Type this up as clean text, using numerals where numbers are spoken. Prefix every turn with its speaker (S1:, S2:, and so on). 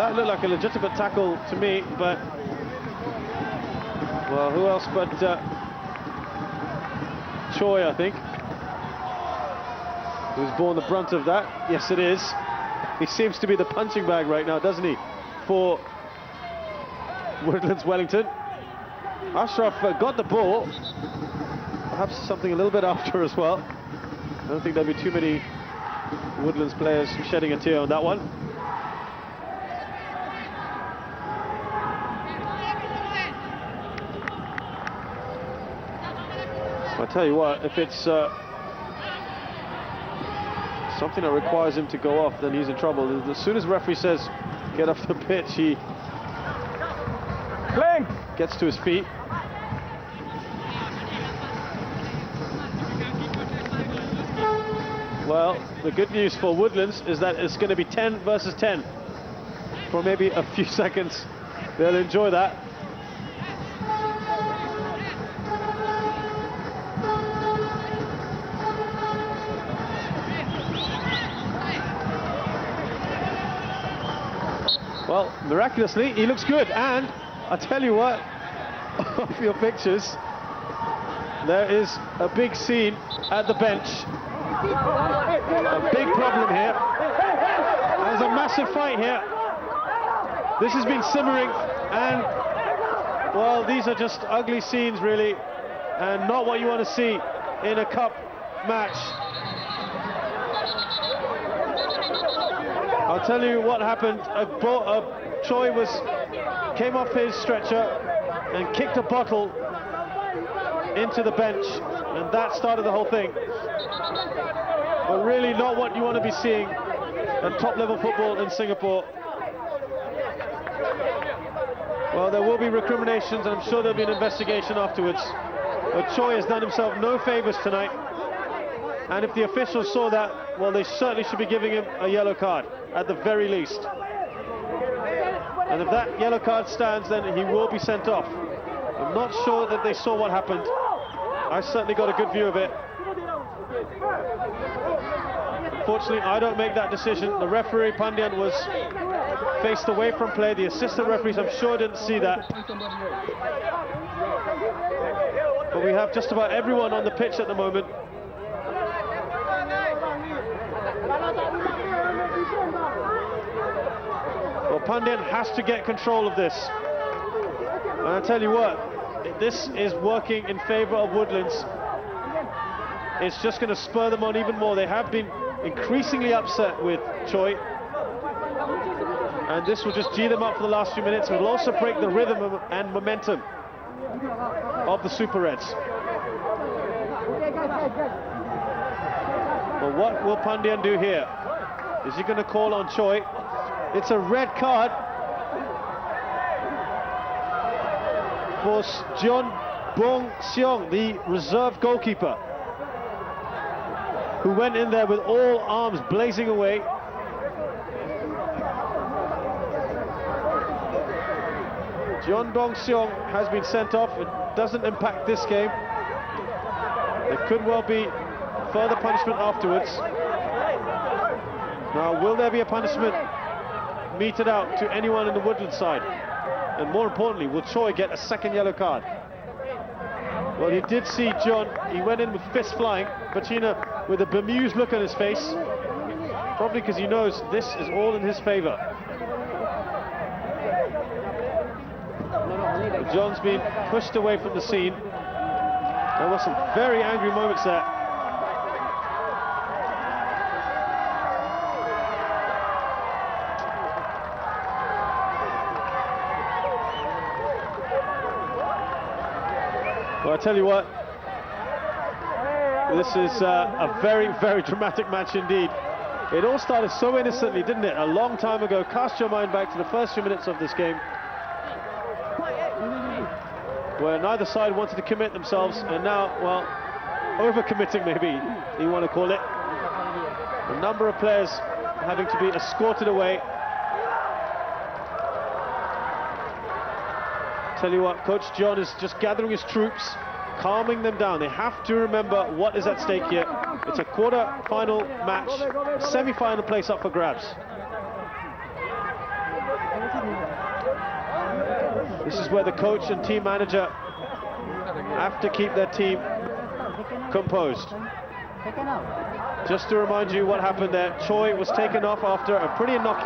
S1: that looked like a legitimate tackle to me, but well, who else but Choi, I think, who's borne the brunt of that. Yes, it is. He seems to be the punching bag right now, doesn't he, for Woodlands Wellington. Ashraf got the ball, perhaps something a little bit after as well. I don't think there'll be too many Woodlands players shedding a tear on that one. I tell you what, if it's something that requires him to go off, then he's in trouble. As soon as the referee says get off the pitch, he gets to his feet. Well, the good news for Woodlands is that it's going to be 10 versus 10 for maybe a few seconds. They'll enjoy that. Well, miraculously, he looks good, and I tell you what, off your pictures, there is a big scene at the bench. A big problem here. There's a massive fight here. This has been simmering, and well, these are just ugly scenes, really, and not what you want to see in a cup match. I'll tell you what happened. Choi came off his stretcher and kicked a bottle into the bench, and that started the whole thing. But really not what you want to be seeing at top-level football in Singapore. Well, there will be recriminations, and I'm sure there'll be an investigation afterwards. But Choi has done himself no favours tonight, and if the officials saw that, well, they certainly should be giving him a yellow card, at the very least. And if that yellow card stands, then he will be sent off. I'm not sure that they saw what happened. I certainly got a good view of it. Unfortunately, I don't make that decision. The referee, Pandian, was faced away from play. The assistant referees, I'm sure, didn't see that. But we have just about everyone on the pitch at the moment. Well, Pandian has to get control of this. And I tell you what, this is working in favour of Woodlands. It's just going to spur them on even more. They have been increasingly upset with Choi, and this will just gee them up for the last few minutes. It will also break the rhythm and momentum of the Super Reds. But what will Pandian do here? Is he going to call on Choi? It's a red card for Jeon Bong-seong, the reserve goalkeeper, who went in there with all arms blazing away. Jeon Bong-seong has been sent off. It doesn't impact this game. There could well be further punishment afterwards. Now, will there be a punishment meted out to anyone in the Woodlands side? And more importantly, will Choi get a second yellow card? Well, you did see John. He went in with fists flying. Pacina with a bemused look on his face, probably because he knows this is all in his favour. John's been pushed away from the scene. There were some very angry moments there. Well, I tell you what, this is a very, very dramatic match indeed. It all started so innocently, didn't it? A long time ago. Cast your mind back to the first few minutes of this game, where neither side wanted to commit themselves, and now, well, over-committing maybe you want to call it. A number of players having to be escorted away. Tell you what, Coach John is just gathering his troops, calming them down. They have to remember what is at stake here. It's a quarter-final match, semi-final place up for grabs. This is where the coach and team manager have to keep their team composed. Just to remind you what happened there, Choi was taken off after a pretty innocuous